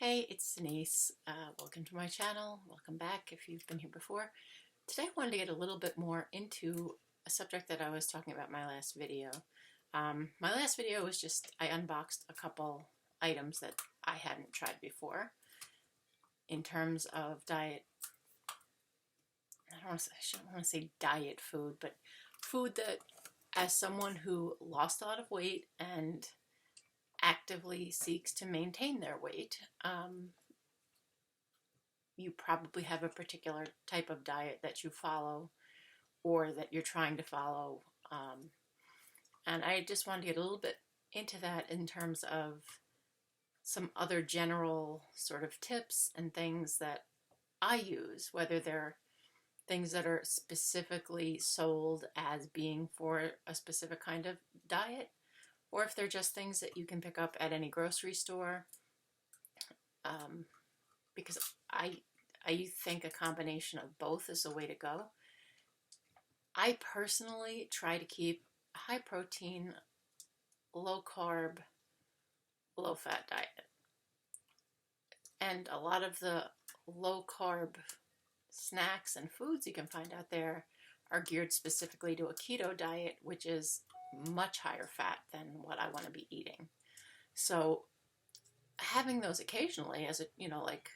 Hey, it's Denise. Welcome to my channel. Welcome back if you've been here before. Today I wanted to get a little bit more into a subject that I was talking about in my last video. My last video was just, I unboxed a couple items that I hadn't tried before in terms of diet. I shouldn't want to say diet food, but food that, as someone who lost a lot of weight and actively seeks to maintain their weight, you probably have a particular type of diet that you follow or that you're trying to follow. And I just wanted to get a little bit into that in terms of some other general sort of tips and things that I use, whether they're things that are specifically sold as being for a specific kind of diet, or if they're just things that you can pick up at any grocery store, because I think a combination of both is the way to go. I personally try to keep a high protein, low carb, low fat diet. And a lot of the low carb snacks and foods you can find out there are geared specifically to a keto diet, which is much higher fat than what I want to be eating. So having those occasionally as like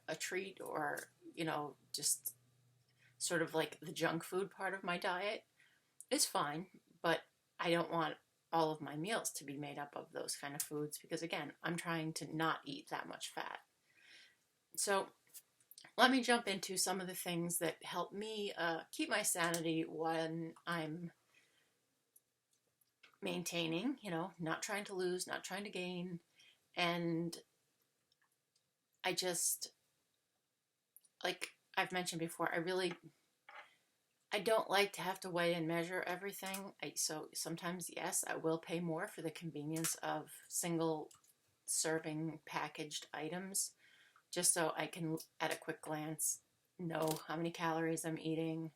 a treat, or just sort of like the junk food part of my diet is fine, but I don't want all of my meals to be made up of those kind of foods, because again, I'm trying to not eat that much fat. So let me jump into some of the things that help me keep my sanity when I'm maintaining, not trying to lose, not trying to gain. And I just, like I've mentioned before, I don't like to have to weigh and measure everything. So sometimes, yes, I will pay more for the convenience of single serving packaged items, just so I can, at a quick glance, know how many calories I'm eating,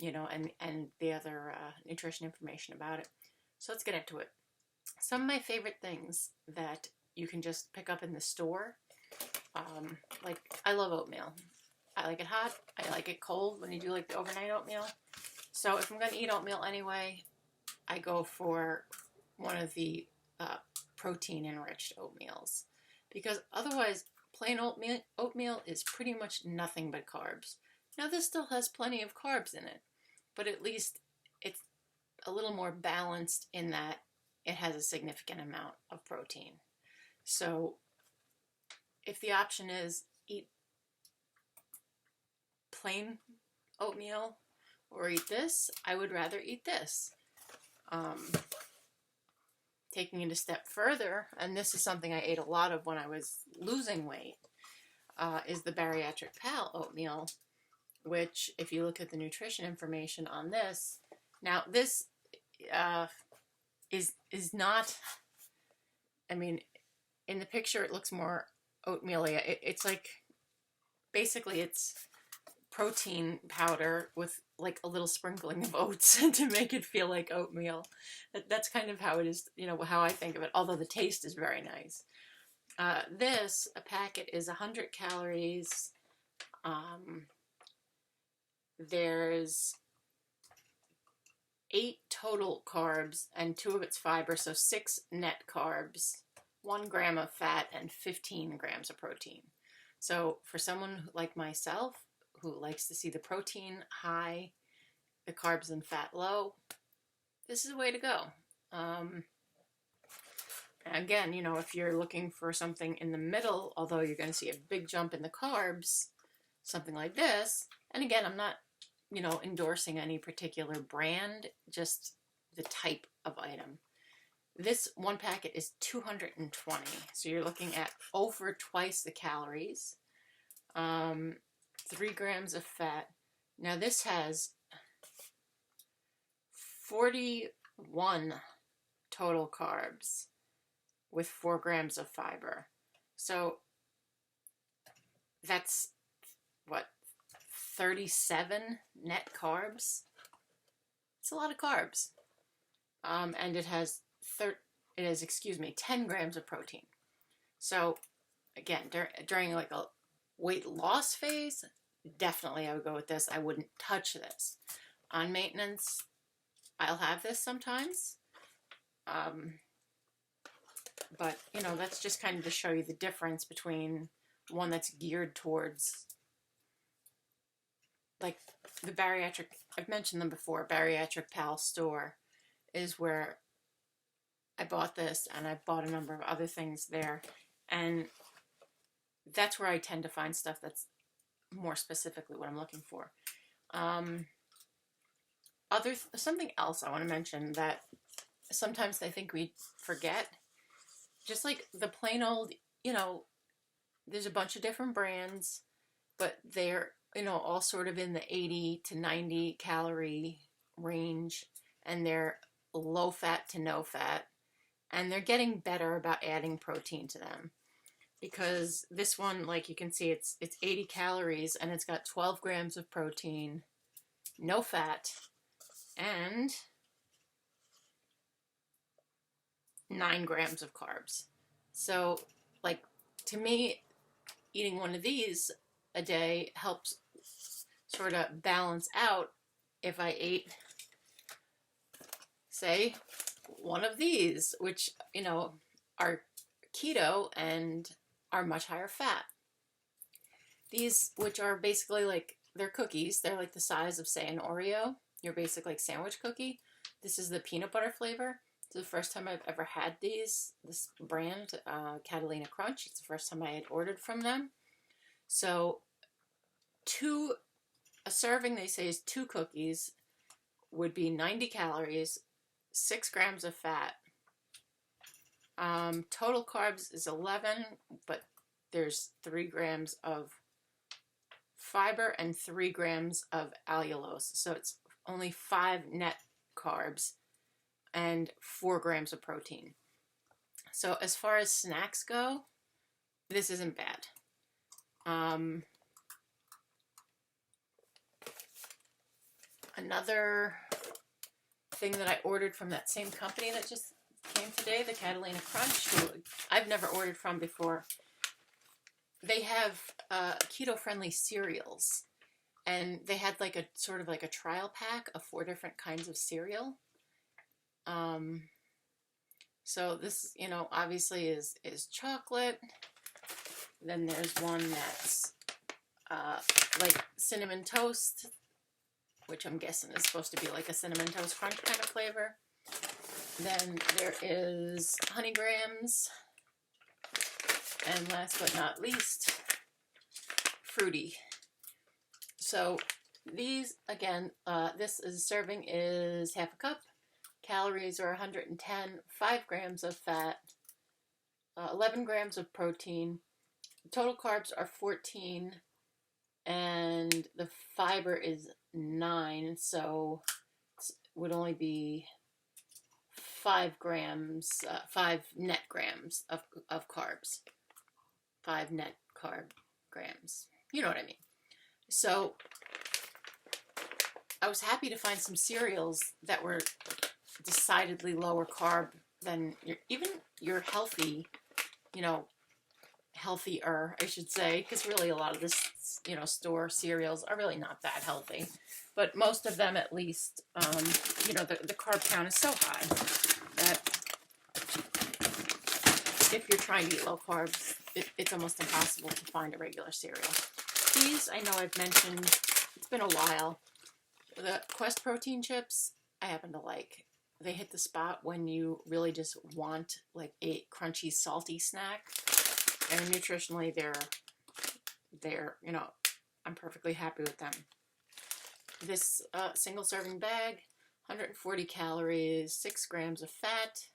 and the other nutrition information about it. So let's get into it. Some of my favorite things that you can just pick up in the store, like I love oatmeal. I like it hot. I like it cold when you do like the overnight oatmeal. So if I'm going to eat oatmeal anyway, I go for one of the protein-enriched oatmeals, because otherwise plain oatmeal is pretty much nothing but carbs. Now this still has plenty of carbs in it, but at least it's a little more balanced in that it has a significant amount of protein. So if the option is eat plain oatmeal or eat this, I would rather eat this. Taking it a step further, and this is something I ate a lot of when I was losing weight, is the Bariatric Pal Oatmeal, which, if you look at the nutrition information on this, now this is not, I mean, in the picture it looks more oatmeal-y. It's like, basically it's protein powder with like a little sprinkling of oats to make it feel like oatmeal. That's kind of how it is, how I think of it, although the taste is very nice. A packet is 100 calories. There's 8 total carbs and 2 of its fiber, so 6 net carbs, 1 gram of fat, and 15 grams of protein. So for someone like myself who likes to see the protein high, the carbs and fat low, this is the way to go. Again, if you're looking for something in the middle, although you're going to see a big jump in the carbs, something like this, and again, I'm not, endorsing any particular brand, just the type of item. This one packet is 220, so you're looking at over twice the calories, 3 grams of fat. Now this has 41 total carbs with 4 grams of fiber. So that's what, 37 net carbs? It's a lot of carbs. And it has 10 grams of protein. So again, during like a weight loss phase, definitely I would go with this. I wouldn't touch this. On maintenance, I'll have this sometimes. But, you know, that's just kind of to show you the difference between one that's geared towards, like, the bariatric, I've mentioned them before, Bariatric Pal store is where I bought this, and I bought a number of other things there. And that's where I tend to find stuff that's more specifically what I'm looking for. Something else I want to mention that sometimes I think we forget, just like the plain old, you know, there's a bunch of different brands, but they're, you know, all sort of in the 80 to 90 calorie range, and they're low fat to no fat, and they're getting better about adding protein to them. Because this one, like you can see, it's 80 calories, and it's got 12 grams of protein, no fat, and 9 grams of carbs. So, like, to me, eating one of these a day helps sort of balance out if I ate, say, one of these, which, you know, are keto and are much higher fat. These, which are basically like, they're cookies. They're like the size of, say, an Oreo, your basic like sandwich cookie. This is the peanut butter flavor. It's the first time I've ever had this brand, Catalina Crunch. It's the first time I had ordered from them. So a serving, they say, is 2 cookies, would be 90 calories, 6 grams of fat. Total carbs is 11, but there's 3 grams of fiber and 3 grams of allulose. So it's only 5 net carbs and 4 grams of protein. So as far as snacks go, this isn't bad. Another thing that I ordered from that same company that just came today, the Catalina Crunch, who I've never ordered from before. They have keto-friendly cereals, and they had like a sort of like a trial pack of 4 different kinds of cereal. So this, you know, obviously is chocolate. Then there's one that's like cinnamon toast, which I'm guessing is supposed to be like a cinnamon toast crunch kind of flavor. Then there is honey grams. And last but not least, fruity. So these, again, this serving is half a cup. Calories are 110, 5 grams of fat, 11 grams of protein. Total carbs are 14, and the fiber is 9, so it would only be 5 grams, 5 net grams of carbs. 5 net carb grams. You know what I mean. So I was happy to find some cereals that were decidedly lower carb than your healthy, you know, healthier, I should say, because really a lot of this, you know, store cereals are really not that healthy. But most of them, at least, you know, the carb count is so high that if you're trying to eat low carbs, it's almost impossible to find a regular cereal. These, I know I've mentioned, it's been a while. The Quest protein chips, I happen to like. They hit the spot when you really just want like a crunchy, salty snack. And nutritionally, they're, you know, I'm perfectly happy with them. This single serving bag, 140 calories, 6 grams of fat.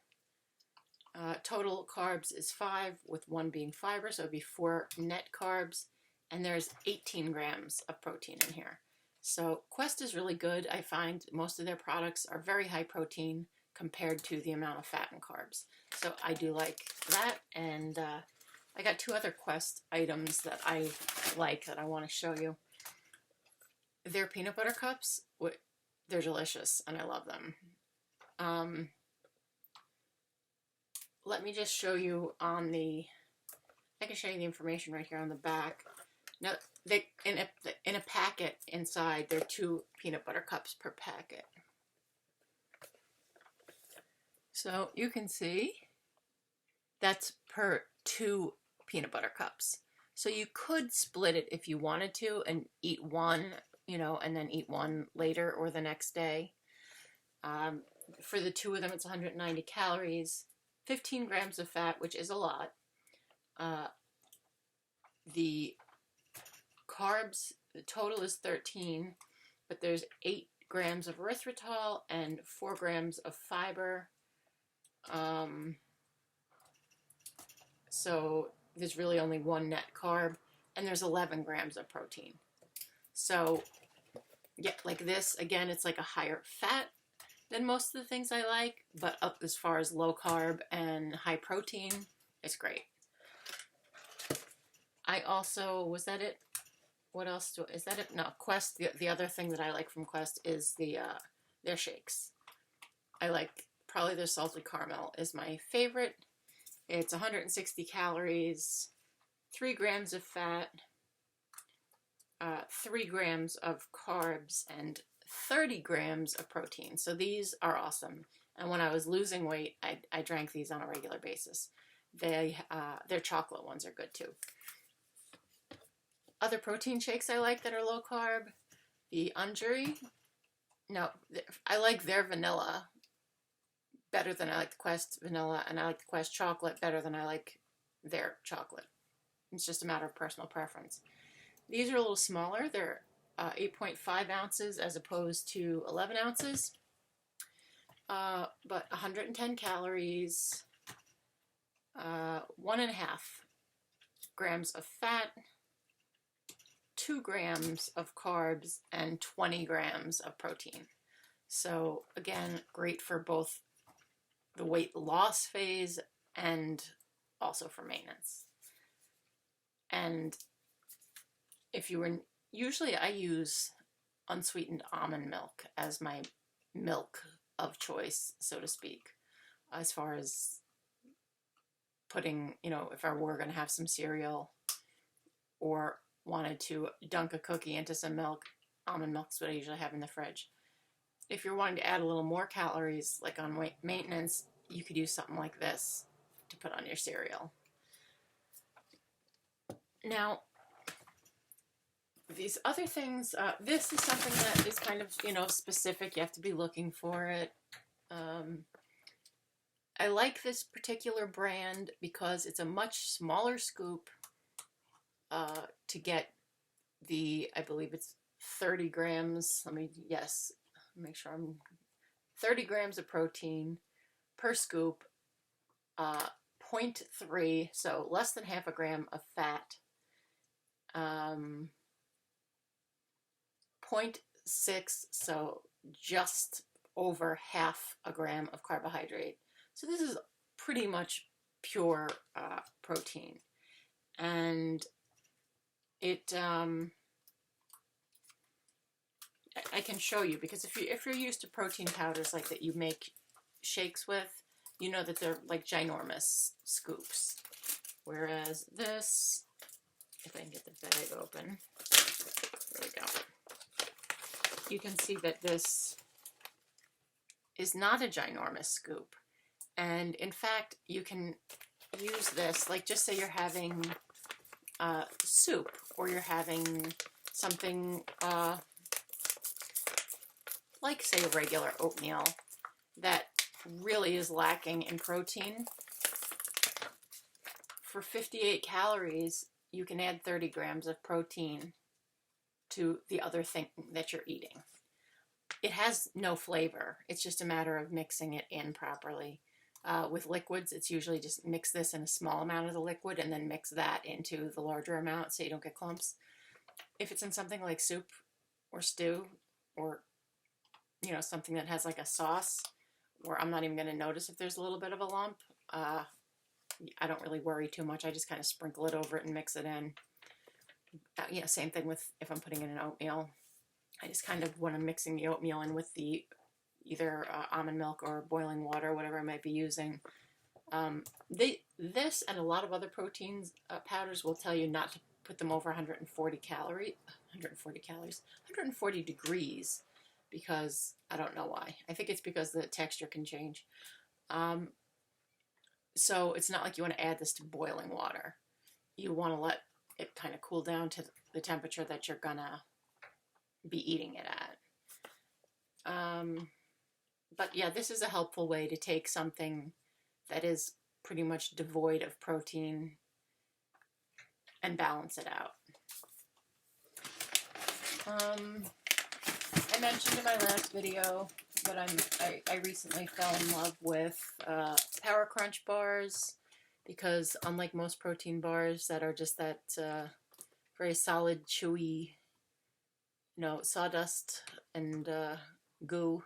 Total carbs is 5, with 1 being fiber, so it'd be 4 net carbs. And there's 18 grams of protein in here. So Quest is really good. I find most of their products are very high protein compared to the amount of fat and carbs. So I do like that. And I got 2 other Quest items that I like that I want to show you. Their peanut butter cups, they're delicious, and I love them. Let me just show you on the can show you the information right here on the back. Now, they in a packet inside, there are 2 peanut butter cups per packet. So you can see that's per 2 peanut butter cups. So you could split it if you wanted to and eat one, you know, and then eat one later or the next day. For the 2 of them, it's 190 calories, 15 grams of fat, which is a lot. The carbs, the total is 13, but there's 8 grams of erythritol and 4 grams of fiber. So there's really only 1 net carb, and there's 11 grams of protein. So, yeah, like this, again, it's like a higher fat than most of the things I like, but up as far as low carb and high protein, it's great. I also, was that it? What else is that it? No, Quest, the other thing that I like from Quest is their shakes. I like, probably their salted caramel is my favorite. It's 160 calories, 3 grams of fat, 3 grams of carbs, and 30 grams of protein. So these are awesome. And when I was losing weight, I drank these on a regular basis. Their chocolate ones are good too. Other protein shakes I like that are low carb, the Unjury. No, I like their vanilla better than I like the Quest vanilla, and I like the Quest chocolate better than I like their chocolate. It's just a matter of personal preference. These are a little smaller. They're 8.5 ounces as opposed to 11 ounces, but 110 calories, 1.5 grams of fat, 2 grams of carbs, and 20 grams of protein. So again, great for both the weight loss phase and also for maintenance. And if you were, usually I use unsweetened almond milk as my milk of choice, so to speak, as far as putting, you know, if I were going to have some cereal or wanted to dunk a cookie into some milk, almond milk is what I usually have in the fridge. If you're wanting to add a little more calories, like on weight maintenance, you could use something like this to put on your cereal. Now, these other things, this is something that is kind of, you know, specific. You have to be looking for it. I like this particular brand because it's a much smaller scoop to get the, I believe it's 30 grams. Make sure I'm 30 grams of protein per scoop, 0.3, so less than half a gram of fat, 0.6, so just over half a gram of carbohydrate. So this is pretty much pure protein, and it I can show you, because if you're used to protein powders like that you make shakes with, you know that they're like ginormous scoops. Whereas this, if I can get the bag open, there we go. You can see that this is not a ginormous scoop. And in fact, you can use this, like just say you're having soup, or you're having something like, say, a regular oatmeal that really is lacking in protein. For 58 calories, you can add 30 grams of protein to the other thing that you're eating. It has no flavor. It's just a matter of mixing it in properly. With liquids, it's usually just mix this in a small amount of the liquid and then mix that into the larger amount so you don't get clumps. If it's in something like soup or stew, or you know, something that has like a sauce where I'm not even going to notice if there's a little bit of a lump, I don't really worry too much. I just kind of sprinkle it over it and mix it in. You know, same thing with if I'm putting in an oatmeal. I just kind of, when I'm mixing the oatmeal in with the either almond milk or boiling water, whatever I might be using, This and a lot of other proteins powders will tell you not to put them over 140 calories, 140 degrees, because I don't know why. I think it's because the texture can change. Um, so it's not like you want to add this to boiling water. You want to let it kind of cool down to the temperature that you're gonna be eating it at. But yeah, this is a helpful way to take something that is pretty much devoid of protein and balance it out. I mentioned in my last video that I recently fell in love with Power Crunch bars, because unlike most protein bars that are just that very solid, chewy, sawdust and goo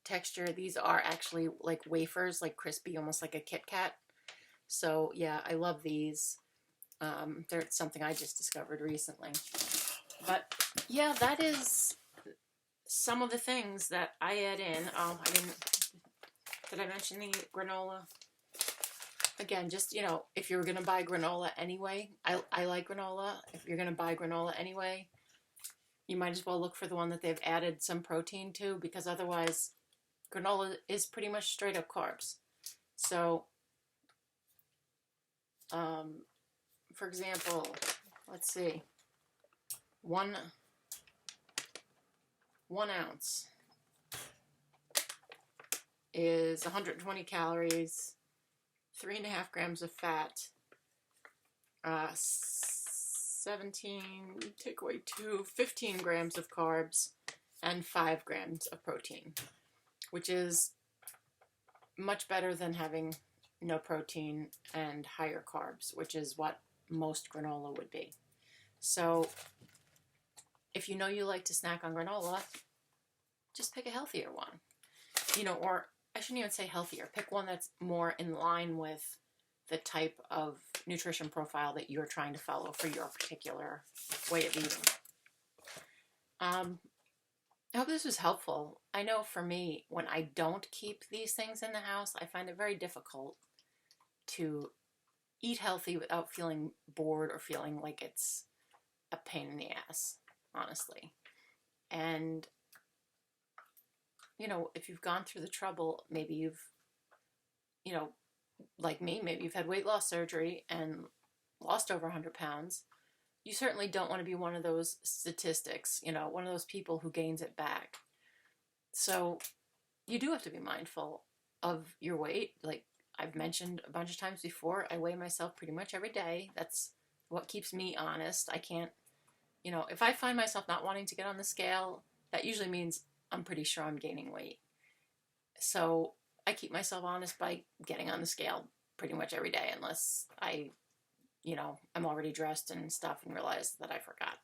texture, these are actually like wafers, like crispy, almost like a Kit Kat. So yeah, I love these. They're something I just discovered recently. But yeah, that is some of the things that I add in. Did I mention the granola? Again, just, if you're going to buy granola anyway, I like granola. If you're going to buy granola anyway, you might as well look for the one that they've added some protein to, because otherwise granola is pretty much straight up carbs. So, for example, let's see, one ounce is 120 calories, 3.5 grams of fat, 17, take away 2, 15 grams of carbs, and 5 grams of protein, which is much better than having no protein and higher carbs, which is what most granola would be. So if you know you like to snack on granola, just pick a healthier one. Or I shouldn't even say healthier. Pick one that's more in line with the type of nutrition profile that you're trying to follow for your particular way of eating. I hope this was helpful. I know for me, when I don't keep these things in the house, I find it very difficult to eat healthy without feeling bored or feeling like it's a pain in the ass, honestly. And, if you've gone through the trouble, maybe you've, like me, maybe you've had weight loss surgery and lost over 100 pounds. You certainly don't want to be one of those statistics, one of those people who gains it back. So you do have to be mindful of your weight. Like I've mentioned a bunch of times before, I weigh myself pretty much every day. That's what keeps me honest. I can't, if I find myself not wanting to get on the scale, that usually means I'm pretty sure I'm gaining weight. So I keep myself honest by getting on the scale pretty much every day, unless I'm already dressed and stuff and realize that I forgot.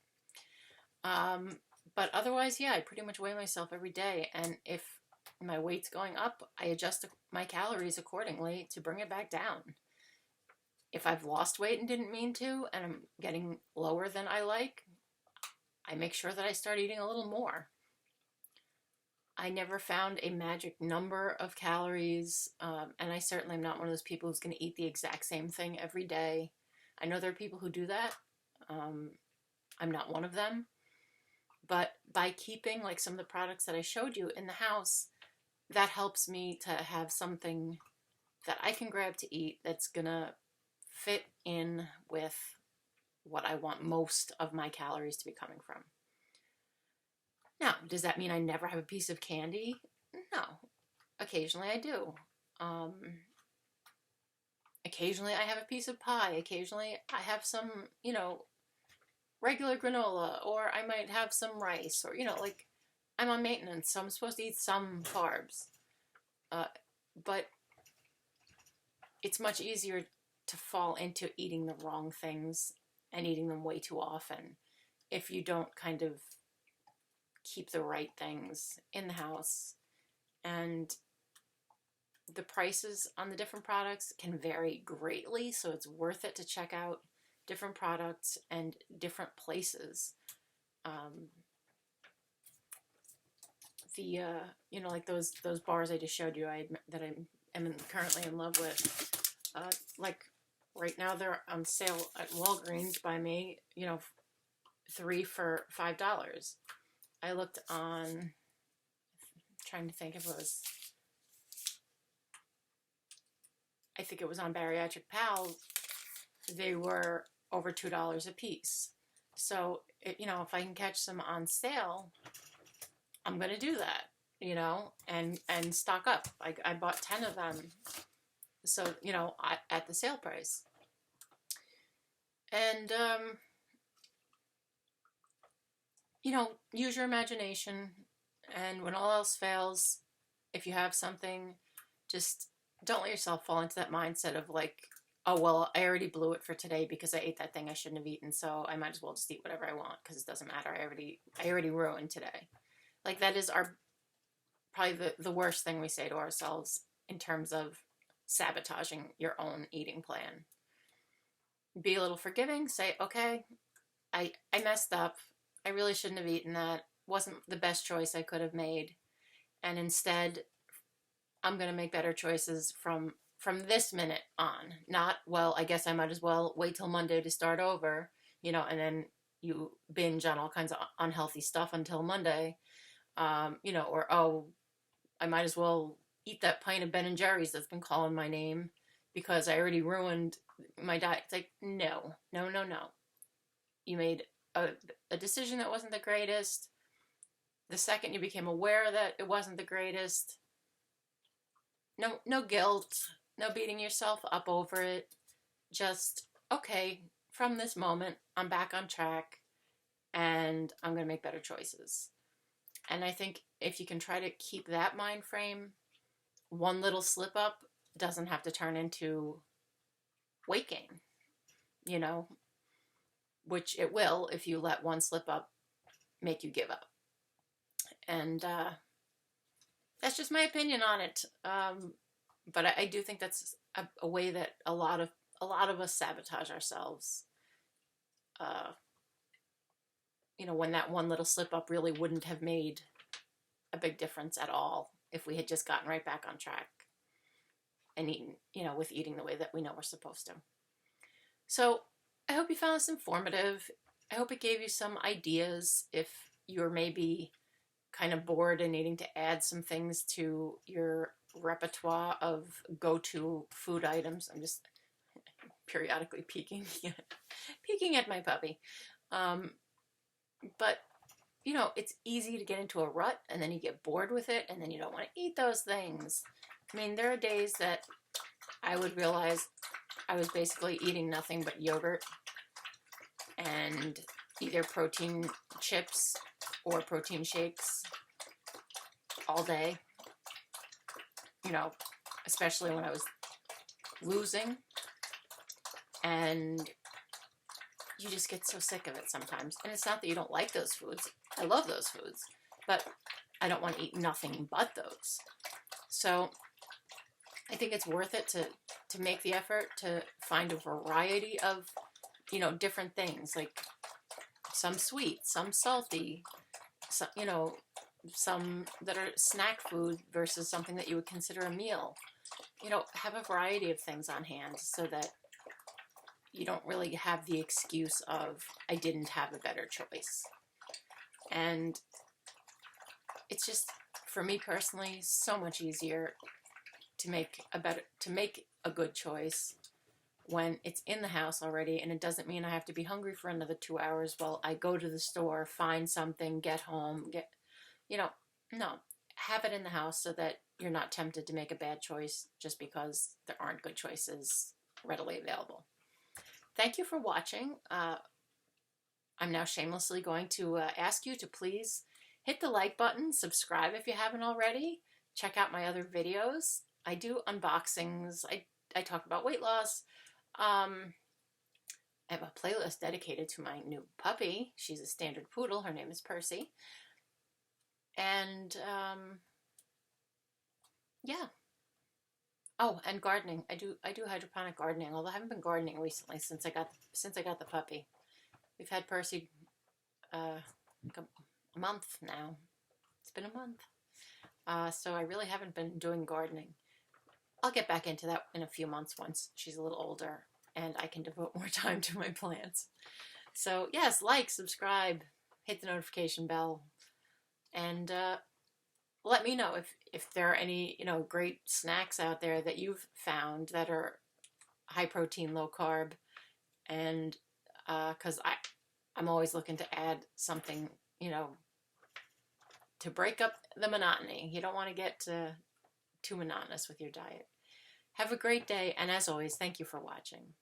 But otherwise, yeah, I pretty much weigh myself every day. And if my weight's going up, I adjust my calories accordingly to bring it back down. If I've lost weight and didn't mean to, and I'm getting lower than I like, I make sure that I start eating a little more. I never found a magic number of calories, and I certainly am not one of those people who's going to eat the exact same thing every day. I know there are people who do that. I'm not one of them. But by keeping like some of the products that I showed you in the house, that helps me to have something that I can grab to eat that's going to fit in with what I want most of my calories to be coming from. Now, does that mean I never have a piece of candy? No. Occasionally I do. Occasionally I have a piece of pie. Occasionally I have some, regular granola, or I might have some rice, or, like I'm on maintenance, so I'm supposed to eat some carbs. But it's much easier to fall into eating the wrong things and eating them way too often if you don't kind of keep the right things in the house. And the prices on the different products can vary greatly, so it's worth it to check out different products and different places. Like those bars I just showed you, that I am currently in love with. Like right now they're on sale at Walgreens by me, 3 for $5. I looked on, trying to think if it was, I think it was on Bariatric Pal, they were over $2 a piece. So, if I can catch some on sale, I'm going to do that, and stock up. I bought 10 of them. So, at the sale price. And, use your imagination. And when all else fails, if you have something, just don't let yourself fall into that mindset of like, oh, well, I already blew it for today because I ate that thing I shouldn't have eaten, so I might as well just eat whatever I want because it doesn't matter. I already ruined today. Like, that is probably the worst thing we say to ourselves in terms of sabotaging your own eating plan. Be a little forgiving. Say, okay, I messed up. I really shouldn't have eaten that. Wasn't the best choice I could have made. And instead, I'm going to make better choices from this minute on. Not, well, I guess I might as well wait till Monday to start over, and then you binge on all kinds of unhealthy stuff until Monday, or, oh, I might as well eat that pint of Ben & Jerry's that's been calling my name because I already ruined my diet. It's like, no. You made a decision that wasn't the greatest. The second you became aware that it wasn't the greatest, no guilt, no beating yourself up over it. Just, okay, from this moment, I'm back on track and I'm going to make better choices. And I think if you can try to keep that mind frame, one little slip up doesn't have to turn into weight gain, which it will if you let one slip up make you give up. And that's just my opinion on it. But I do think that's a way that a lot of us sabotage ourselves. When that one little slip up really wouldn't have made a big difference at all if we had just gotten right back on track and eaten, with eating the way that we know we're supposed to. So I hope you found this informative. I hope it gave you some ideas if you're maybe kind of bored and needing to add some things to your repertoire of go-to food items. I'm just periodically peeking at my puppy. But, it's easy to get into a rut and then you get bored with it and then you don't want to eat those things. I mean, there are days that I would realize I was basically eating nothing but yogurt and either protein chips or protein shakes all day, especially when I was losing. And you just get so sick of it sometimes. And it's not that you don't like those foods. I love those foods. But I don't want to eat nothing but those. So I think it's worth it to make the effort to find a variety of, different things. Like some sweet, some salty, some, some that are snack food versus something that you would consider a meal. Have a variety of things on hand so that you don't really have the excuse of, I didn't have a better choice. And it's just, for me personally, so much easier to make a good choice when it's in the house already, and it doesn't mean I have to be hungry for another 2 hours while I go to the store, find something, get home, no. Have it in the house so that you're not tempted to make a bad choice just because there aren't good choices readily available. Thank you for watching. I'm now shamelessly going to ask you to please hit the like button, subscribe if you haven't already, check out my other videos. I do unboxings. I talk about weight loss. I have a playlist dedicated to my new puppy. She's a standard poodle. Her name is Percy. And yeah. Oh, and gardening. I do hydroponic gardening, although I haven't been gardening recently since I got the puppy. We've had Percy like a month now. It's been a month. So I really haven't been doing gardening. I'll get back into that in a few months once she's a little older and I can devote more time to my plants. So yes, like, subscribe, hit the notification bell, and let me know if there are any, great snacks out there that you've found that are high protein, low carb, and because I'm always looking to add something, to break up the monotony. You don't want to get too monotonous with your diet. Have a great day, and as always, thank you for watching.